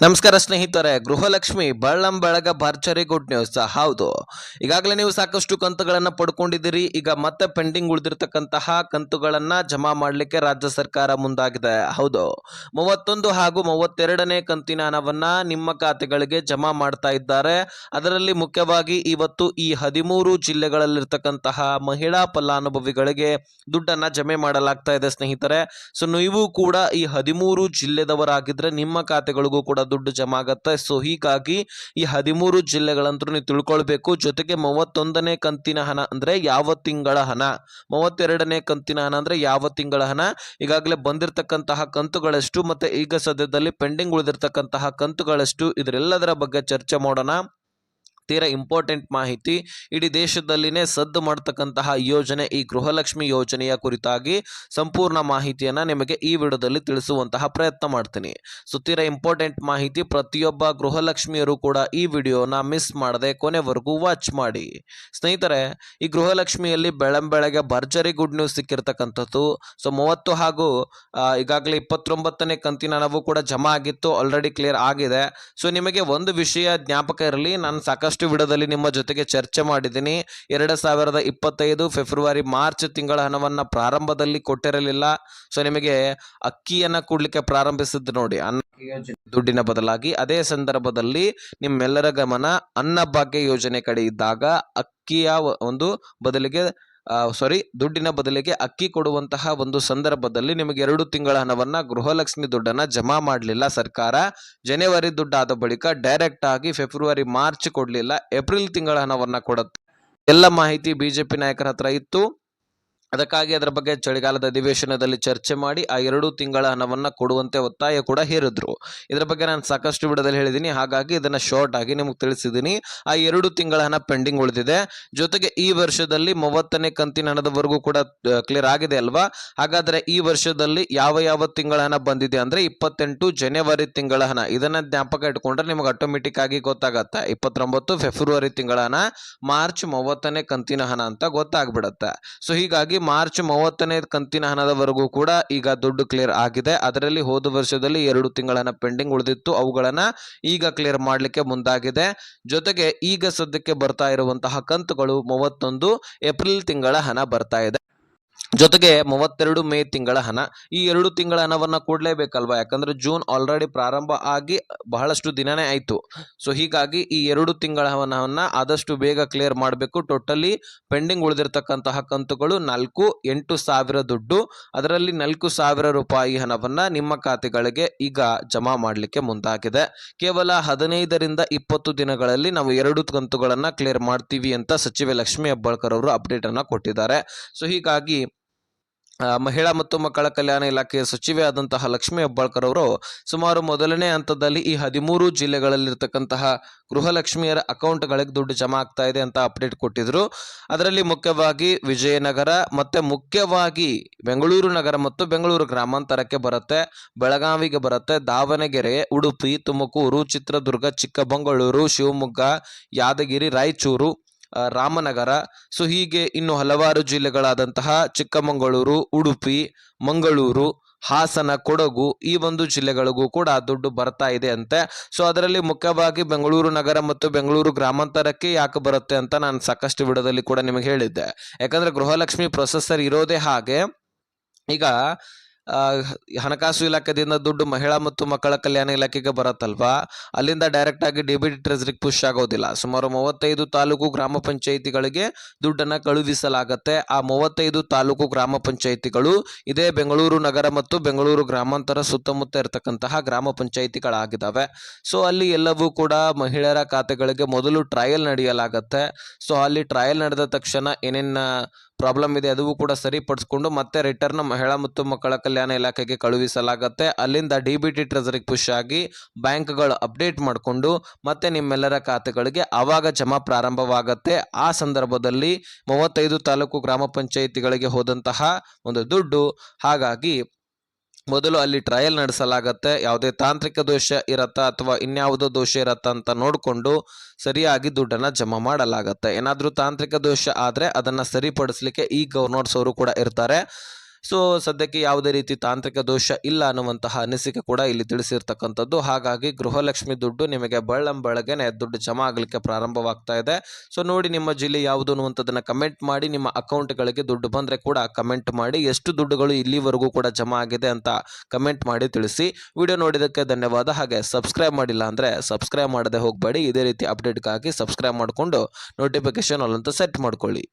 ನಮಸ್ಕಾರ ಸ್ನೇಹಿತರೆ, ಗೃಹಲಕ್ಷ್ಮಿ ಬೆಳಗ ಭರ್ಜರಿ ಗುಡ್ ನ್ಯೂಸ್. ಹೌದು, ಈಗಾಗಲೇ ನೀವು ಸಾಕಷ್ಟು ಕಂತುಗಳನ್ನು ಪಡ್ಕೊಂಡಿದ್ದೀರಿ. ಈಗ ಮತ್ತೆ ಪೆಂಡಿಂಗ್ ಉಳಿದಿರ್ತಕ್ಕಂತಹ ಕಂತುಗಳನ್ನ ಜಮಾ ಮಾಡಲಿಕ್ಕೆ ರಾಜ್ಯ ಸರ್ಕಾರ ಮುಂದಾಗಿದೆ. ಹೌದು, 31 ಹಾಗೂ 32ನೇ ಕಂತಿನ ಹಣವನ್ನ ನಿಮ್ಮ ಖಾತೆಗಳಿಗೆ ಜಮಾ ಮಾಡ್ತಾ ಇದ್ದಾರೆ. ಅದರಲ್ಲಿ ಮುಖ್ಯವಾಗಿ ಇವತ್ತು ಈ 13 ಜಿಲ್ಲೆಗಳಲ್ಲಿರ್ತಕ್ಕಂತಹ ಮಹಿಳಾ ಫಲಾನುಭವಿಗಳಿಗೆ ದುಡ್ಡನ್ನ ಜಮೆ ಮಾಡಲಾಗ್ತಾ ಇದೆ ಸ್ನೇಹಿತರೆ. ಸೊ ನೀವು ಕೂಡ ಈ 13 ಜಿಲ್ಲೆದವರಾಗಿದ್ರೆ ನಿಮ್ಮ ಖಾತೆಗಳಿಗೂ ಕೂಡ ದುಡ್ಡು ಜಮಾ ಆಗತ್ತೆ. ಸೊ ಹೀಗಾಗಿ ಈ 13 ಜಿಲ್ಲೆಗಳಂತೂ ನೀವು ತಿಳ್ಕೊಳ್ಬೇಕು. ಜೊತೆಗೆ 31ನೇ ಕಂತಿನ ಹಣ ಅಂದ್ರೆ ಯಾವ ತಿಂಗಳ ಹಣ, 32ನೇ ಕಂತಿನ ಹಣ ಅಂದ್ರೆ ಯಾವ ತಿಂಗಳ ಹಣ, ಈಗಾಗಲೇ ಬಂದಿರತಕ್ಕಂತಹ ಕಂತುಗಳೆಷ್ಟು ಮತ್ತೆ ಈಗ ಸದ್ಯದಲ್ಲಿ ಪೆಂಡಿಂಗ್ ಉಳಿದಿರ್ತಕ್ಕಂತಹ ಕಂತುಗಳೆಷ್ಟು, ಇದರೆಲ್ಲದರ ಬಗ್ಗೆ ಚರ್ಚೆ ಮಾಡೋಣ. ತೀರಾ ಇಂಪಾರ್ಟೆಂಟ್ ಮಾಹಿತಿ, ಇಡೀ ದೇಶದಲ್ಲಿನೇ ಸದ್ದು ಮಾಡ್ತಕ್ಕಂತಹ ಯೋಜನೆ ಈ ಗೃಹಲಕ್ಷ್ಮಿ ಯೋಜನೆಯ ಕುರಿತಾಗಿ ಸಂಪೂರ್ಣ ಮಾಹಿತಿಯನ್ನ ನಿಮಗೆ ಈ ವಿಡಿಯೋದಲ್ಲಿ ತಿಳಿಸುವಂತಹ ಪ್ರಯತ್ನ ಮಾಡ್ತೀನಿ. ಸೊ ತೀರಾ ಇಂಪಾರ್ಟೆಂಟ್ ಮಾಹಿತಿ, ಪ್ರತಿಯೊಬ್ಬ ಗೃಹಲಕ್ಷ್ಮಿಯರು ಕೂಡ ಈ ವಿಡಿಯೋನ ಮಿಸ್ ಮಾಡದೆ ಕೊನೆವರೆಗೂ ವಾಚ್ ಮಾಡಿ. ಸ್ನೇಹಿತರೆ, ಈ ಗೃಹಲಕ್ಷ್ಮಿಯಲ್ಲಿ ಬೆಳಗ್ಗೆ ಭರ್ಜರಿ ಗುಡ್ ನ್ಯೂಸ್ ಸಿಕ್ಕಿರ್ತಕ್ಕಂಥದ್ದು. ಸೊ 30 ಹಾಗೂ ಈಗಾಗಲೇ 29ನೇ ಕಂತಿನ ಹಣವು ಕೂಡ ಜಮಾ ಆಗಿತ್ತು, ಆಲ್ರೆಡಿ ಕ್ಲಿಯರ್ ಆಗಿದೆ. ಸೊ ನಿಮಗೆ ಒಂದು ವಿಷಯ ಜ್ಞಾಪಕ ಇರಲಿ, ನಾನು ಸಾಕಷ್ಟು ವಿಡಿಯೋದಲ್ಲಿ ನಿಮ್ಮ ಜೊತೆಗೆ ಚರ್ಚೆ ಮಾಡಿದ್ದೀನಿ. 2025 ಫೆಬ್ರವರಿ ಮಾರ್ಚ್ ತಿಂಗಳ ಹಣವನ್ನ ಪ್ರಾರಂಭದಲ್ಲಿ ಕೊಟ್ಟಿರಲಿಲ್ಲ. ಸೊ ನಿಮಗೆ ಅಕ್ಕಿಯನ್ನ ಕೊಡ್ಲಿಕ್ಕೆ ಪ್ರಾರಂಭಿಸಿದ್ದು ನೋಡಿ, ದುಡ್ಡಿನ ಬದಲಾಗಿ. ಅದೇ ಸಂದರ್ಭದಲ್ಲಿ ನಿಮ್ಮೆಲ್ಲರ ಗಮನ ಅನ್ನಭಾಗ್ಯ ಯೋಜನೆ ಕಡೆ ಇದ್ದಾಗ ಅಕ್ಕಿಯ ಒಂದು ಬದಲಿಗೆ ದುಡ್ಡಿನ ಬದಲಿಗೆ ಅಕ್ಕಿ ಕೊಡುವಂತಹ ಒಂದು ಸಂದರ್ಭದಲ್ಲಿ ನಿಮಗೆ 2 ತಿಂಗಳ ಹಣವನ್ನ ಗೃಹಲಕ್ಷ್ಮಿ ದುಡ್ಡನ್ನ ಜಮಾ ಮಾಡಲಿಲ್ಲ ಸರ್ಕಾರ. ಜನವರಿ ದುಡ್ಡಾದ ಬಳಿಕ ಡೈರೆಕ್ಟ್ ಆಗಿ ಫೆಬ್ರವರಿ ಮಾರ್ಚ್ ಕೊಡ್ಲಿಲ್ಲ, ಏಪ್ರಿಲ್ ತಿಂಗಳ ಹಣವನ್ನ ಕೊಡುತ್ತೆ. ಎಲ್ಲ ಮಾಹಿತಿ ಬಿಜೆಪಿ ನಾಯಕರ ಹತ್ರ ಇತ್ತು. ಅದಕ್ಕಾಗಿ ಅದರ ಬಗ್ಗೆ ಚಳಿಗಾಲದ ಅಧಿವೇಶನದಲ್ಲಿ ಚರ್ಚೆ ಮಾಡಿ ಆ 2 ತಿಂಗಳ ಹಣವನ್ನ ಕೊಡುವಂತೆ ಒತ್ತಾಯ ಕೂಡ ಹೇರಿದ್ರು. ಇದರ ಬಗ್ಗೆ ನಾನು ಸಾಕಷ್ಟು ವಿಡಿಯೋದಲ್ಲಿ ಹೇಳಿದ್ದೀನಿ, ಹಾಗಾಗಿ ಇದನ್ನ ಶಾರ್ಟ್ ಆಗಿ ನಿಮಗೆ ತಿಳಿಸಿದ್ದೀನಿ. ಆ 2 ತಿಂಗಳ ಹಣ ಪೆಂಡಿಂಗ್ ಉಳಿದಿದೆ. ಜೊತೆಗೆ ಈ ವರ್ಷದಲ್ಲಿ 30ನೇ ಕಂತಿನ ಹಣದವರೆಗೂ ಕೂಡ ಕ್ಲಿಯರ್ ಆಗಿದೆ ಅಲ್ವಾ. ಹಾಗಾದ್ರೆ ಈ ವರ್ಷದಲ್ಲಿ ಯಾವ ತಿಂಗಳ ಹಣ ಬಂದಿದೆ ಅಂದ್ರೆ 28 ಜನವರಿ ತಿಂಗಳ ಹಣ. ಇದನ್ನ ಜ್ಞಾಪಕ ಇಟ್ಕೊಂಡ್ರೆ ನಿಮಗೆ ಆಟೋಮೆಟಿಕ್ ಆಗಿ ಗೊತ್ತಾಗತ್ತೆ. 29 ಫೆಬ್ರವರಿ ತಿಂಗಳ ಹಣ, ಮಾರ್ಚ್ 30ನೇ ಕಂತಿನ ಹಣ ಅಂತ ಗೊತ್ತಾಗ್ಬಿಡತ್ತೆ. ಸೊ ಹೀಗಾಗಿ ಮಾರ್ಚ್ 30ನೇ ಕಂತಿನ ಹಣದವರೆಗೂ ಕೂಡ ಈಗ ದುಡ್ಡು ಕ್ಲಿಯರ್ ಆಗಿದೆ. ಅದರಲ್ಲಿ ಹೋದ ವರ್ಷದಲ್ಲಿ 2 ತಿಂಗಳ ಹಣ ಪೆಂಡಿಂಗ್ ಉಳಿದಿತ್ತು, ಅವುಗಳನ್ನ ಈಗ ಕ್ಲಿಯರ್ ಮಾಡಲಿಕ್ಕೆ ಮುಂದಾಗಿದೆ. ಜೊತೆಗೆ ಈಗ ಸದ್ಯಕ್ಕೆ ಬರ್ತಾ ಇರುವಂತಹ ಕಂತುಗಳು 31 ಏಪ್ರಿಲ್ ತಿಂಗಳ ಹಣ ಬರ್ತಾ ಇದೆ, ಜೊತೆಗೆ 32 ಮೇ ತಿಂಗಳ ಹಣ. ಈ 2 ತಿಂಗಳ ಹಣವನ್ನ ಕೊಡ್ಲೇಬೇಕಲ್ವಾ, ಯಾಕಂದ್ರೆ ಜೂನ್ ಆಲ್ರೆಡಿ ಪ್ರಾರಂಭ ಆಗಿ ಬಹಳಷ್ಟು ದಿನನೇ ಆಯ್ತು. ಸೊ ಹೀಗಾಗಿ ಈ 2 ತಿಂಗಳ ಹಣವನ್ನ ಆದಷ್ಟು ಬೇಗ ಕ್ಲಿಯರ್ ಮಾಡಬೇಕು. ಟೋಟಲಿ ಪೆಂಡಿಂಗ್ ಉಳಿದಿರ್ತಕ್ಕಂತಹ ಕಂತುಗಳು 4,08,000 ದುಡ್ಡು. ಅದರಲ್ಲಿ 4,000 ರೂಪಾಯಿ ಹಣವನ್ನ ನಿಮ್ಮ ಖಾತೆಗಳಿಗೆ ಈಗ ಜಮಾ ಮಾಡಲಿಕ್ಕೆ ಮುಂದಾಗಿದೆ. ಕೇವಲ 15ರಿಂದ 20 ದಿನಗಳಲ್ಲಿ ನಾವು 2 ಕಂತುಗಳನ್ನ ಕ್ಲಿಯರ್ ಮಾಡ್ತೀವಿ ಅಂತ ಸಚಿವೆ ಲಕ್ಷ್ಮಿ ಹೆಬ್ಬಾಳ್ಕರ್ ಅವರು ಅಪ್ಡೇಟ್ ಅನ್ನ ಕೊಟ್ಟಿದ್ದಾರೆ. ಸೊ ಹೀಗಾಗಿ ಮಹಿಳಾ ಮತ್ತು ಮಕ್ಕಳ ಕಲ್ಯಾಣ ಇಲಾಖೆಯ ಸಚಿವೆ ಆದಂತಹ ಲಕ್ಷ್ಮಿ ಹೆಬ್ಬಾಳ್ಕರ್ ಅವರು ಸುಮಾರು ಮೊದಲನೇ ಹಂತದಲ್ಲಿ ಈ 13 ಜಿಲ್ಲೆಗಳಲ್ಲಿರ್ತಕ್ಕಂತಹ ಗೃಹಲಕ್ಷ್ಮಿಯರ ಅಕೌಂಟ್ಗಳಿಗೆ ದುಡ್ಡು ಜಮಾ ಆಗ್ತಾ ಇದೆ ಅಂತ ಅಪ್ಡೇಟ್ ಕೊಟ್ಟಿದ್ರು. ಅದರಲ್ಲಿ ಮುಖ್ಯವಾಗಿ ವಿಜಯನಗರ ಮತ್ತೆ ಮುಖ್ಯವಾಗಿ ಬೆಂಗಳೂರು ನಗರ ಮತ್ತು ಬೆಂಗಳೂರು ಗ್ರಾಮಾಂತರಕ್ಕೆ ಬರುತ್ತೆ, ಬೆಳಗಾವಿಗೆ ಬರುತ್ತೆ, ದಾವಣಗೆರೆ, ಉಡುಪಿ, ತುಮಕೂರು, ಚಿತ್ರದುರ್ಗ, ಚಿಕ್ಕಮಗಳೂರು, ಶಿವಮೊಗ್ಗ, ಯಾದಗಿರಿ, ರಾಯಚೂರು, ರಾಮನಗರ. ಸೊ ಹೀಗೆ ಇನ್ನು ಹಲವಾರು ಜಿಲ್ಲೆಗಳಾದಂತಹ ಚಿಕ್ಕಮಗಳೂರು, ಉಡುಪಿ, ಮಂಗಳೂರು, ಹಾಸನ, ಕೊಡಗು, ಈ ಒಂದು ಜಿಲ್ಲೆಗಳಿಗೂ ಕೂಡ ದುಡ್ಡು ಬರ್ತಾ ಇದೆ ಅಂತೆ. ಸೊ ಅದರಲ್ಲಿ ಮುಖ್ಯವಾಗಿ ಬೆಂಗಳೂರು ನಗರ ಮತ್ತು ಬೆಂಗಳೂರು ಗ್ರಾಮಾಂತರಕ್ಕೆ ಯಾಕೆ ಬರುತ್ತೆ ಅಂತ ನಾನು ಸಾಕಷ್ಟು ವಿಡಿಯೋದಲ್ಲಿ ಕೂಡ ನಿಮಗೆ ಹೇಳಿದ್ದೆ. ಯಾಕಂದ್ರೆ ಗೃಹಲಕ್ಷ್ಮಿ ಪ್ರೊಸೆಸರ್ ಇರೋದೇ ಹಾಗೆ. ಈಗ ಹಣಕಾಸು ಇಲಾಖೆಯಿಂದ ದುಡ್ಡು ಮಹಿಳಾ ಮತ್ತು ಮಕ್ಕಳ ಕಲ್ಯಾಣ ಇಲಾಖೆಗೆ ಬರುತ್ತಲ್ವಾ, ಅಲ್ಲಿಂದ ಡೈರೆಕ್ಟ್ ಆಗಿ ಡಿಬಿಟಿ ಟ್ರೆಜರಿಗೆ ಪುಷ್ ಆಗೋದಿಲ್ಲ. ಸುಮಾರು 35 ತಾಲೂಕು ಗ್ರಾಮ ಪಂಚಾಯಿತಿಗಳಿಗೆ ದುಡ್ಡನ್ನ ಕಳುಹಿಸಲಾಗತ್ತೆ. ಆ 35 ತಾಲೂಕು ಗ್ರಾಮ ಪಂಚಾಯಿತಿಗಳು ಇದೇ ಬೆಂಗಳೂರು ನಗರ ಮತ್ತು ಬೆಂಗಳೂರು ಗ್ರಾಮಾಂತರ ಸುತ್ತಮುತ್ತ ಇರತಕ್ಕಂತಹ ಗ್ರಾಮ ಪಂಚಾಯಿತಿಗಳಾಗಿದ್ದಾವೆ. ಸೊ ಅಲ್ಲಿ ಎಲ್ಲವೂ ಕೂಡ ಮಹಿಳೆಯರ ಖಾತೆಗಳಿಗೆ ಮೊದಲು ಟ್ರಯಲ್ ನಡೆಯಲಾಗತ್ತೆ. ಸೊ ಅಲ್ಲಿ ಟ್ರಯಲ್ ನಡೆದ ತಕ್ಷಣ ಏನೇನ ಪ್ರಾಬ್ಲಮ್ ಇದೆ ಅದೂ ಕೂಡ ಸರಿಪಡಿಸ್ಕೊಂಡು ಮತ್ತೆ ರಿಟರ್ನ್ ಮಹಿಳಾ ಮತ್ತು ಮಕ್ಕಳ ಕಲ್ಯಾಣ ಇಲಾಖೆಗೆ ಕಳುಹಿಸಲಾಗತ್ತೆ. ಅಲ್ಲಿಂದ ಡಿಬಿಟಿ ಟ್ರೆಜರಿಗೆ ಪುಷ್ ಆಗಿ ಬ್ಯಾಂಕ್ಗಳು ಅಪ್ಡೇಟ್ ಮಾಡಿಕೊಂಡು ಮತ್ತೆ ನಿಮ್ಮೆಲ್ಲರ ಖಾತೆಗಳಿಗೆ ಆವಾಗ ಜಮಾ ಪ್ರಾರಂಭವಾಗತ್ತೆ. ಆ ಸಂದರ್ಭದಲ್ಲಿ 35 ತಾಲೂಕು ಗ್ರಾಮ ಪಂಚಾಯಿತಿಗಳಿಗೆ ಹೋದಂತಹ ಒಂದು ದುಡ್ಡು, ಹಾಗಾಗಿ ಮೊದಲು ಅಲ್ಲಿ ಟ್ರಯಲ್ ನಡೆಸಲಾಗತ್ತೆ. ಯಾವುದೇ ತಾಂತ್ರಿಕ ದೋಷ ಇರತ್ತಾ ಅಥವಾ ಇನ್ಯಾವುದೋ ದೋಷ ಇರತ್ತಾ ಅಂತ ನೋಡಿಕೊಂಡು ಸರಿಯಾಗಿ ದುಡ್ಡನ್ನು ಜಮಾ ಮಾಡಲಾಗತ್ತೆ. ಏನಾದರೂ ತಾಂತ್ರಿಕ ದೋಷ ಆದರೆ ಅದನ್ನು ಸರಿಪಡಿಸಲಿಕ್ಕೆ ಈ ಗವರ್ನರ್ಸ್ ಅವರು ಕೂಡ ಇರ್ತಾರೆ. ಸೊ ಸದ್ಯಕ್ಕೆ ಯಾವುದೇ ರೀತಿ ತಾಂತ್ರಿಕ ದೋಷ ಇಲ್ಲ ಅನ್ನುವಂತಹ ಅನಿಸಿಕೆ ಕೂಡ ಇಲ್ಲಿ ತಿಳಿಸಿರ್ತಕ್ಕಂಥದ್ದು. ಹಾಗಾಗಿ ಗೃಹಲಕ್ಷ್ಮಿ ದುಡ್ಡು ನಿಮಗೆ ಬೆಳ್ಳಂಬೆಳಗ್ಗೆನೆ ದುಡ್ಡು ಜಮಾ ಆಗಲಿಕ್ಕೆ ಪ್ರಾರಂಭವಾಗ್ತಾ ಇದೆ. ಸೊ ನೋಡಿ ನಿಮ್ಮ ಜಿಲ್ಲೆ ಯಾವುದು ಅನ್ನುವಂಥದ್ದನ್ನ ಕಮೆಂಟ್ ಮಾಡಿ, ನಿಮ್ಮ ಅಕೌಂಟ್ಗಳಿಗೆ ದುಡ್ಡು ಬಂದರೆ ಕೂಡ ಕಮೆಂಟ್ ಮಾಡಿ, ಎಷ್ಟು ದುಡ್ಡುಗಳು ಇಲ್ಲಿವರೆಗೂ ಕೂಡ ಜಮಾ ಆಗಿದೆ ಅಂತ ಕಮೆಂಟ್ ಮಾಡಿ ತಿಳಿಸಿ. ವಿಡಿಯೋ ನೋಡಿದ್ದಕ್ಕೆ ಧನ್ಯವಾದ. ಹಾಗೆ ಸಬ್ಸ್ಕ್ರೈಬ್ ಮಾಡಿಲ್ಲ ಅಂದರೆ ಸಬ್ಸ್ಕ್ರೈಬ್ ಮಾಡದೆ ಹೋಗಬೇಡಿ. ಇದೇ ರೀತಿ ಅಪ್ಡೇಟ್ಗಾಗಿ ಸಬ್ಸ್ಕ್ರೈಬ್ ಮಾಡಿಕೊಂಡು ನೋಟಿಫಿಕೇಶನ್ ಆಲ್ ಅಂತ ಸೆಟ್ ಮಾಡ್ಕೊಳ್ಳಿ.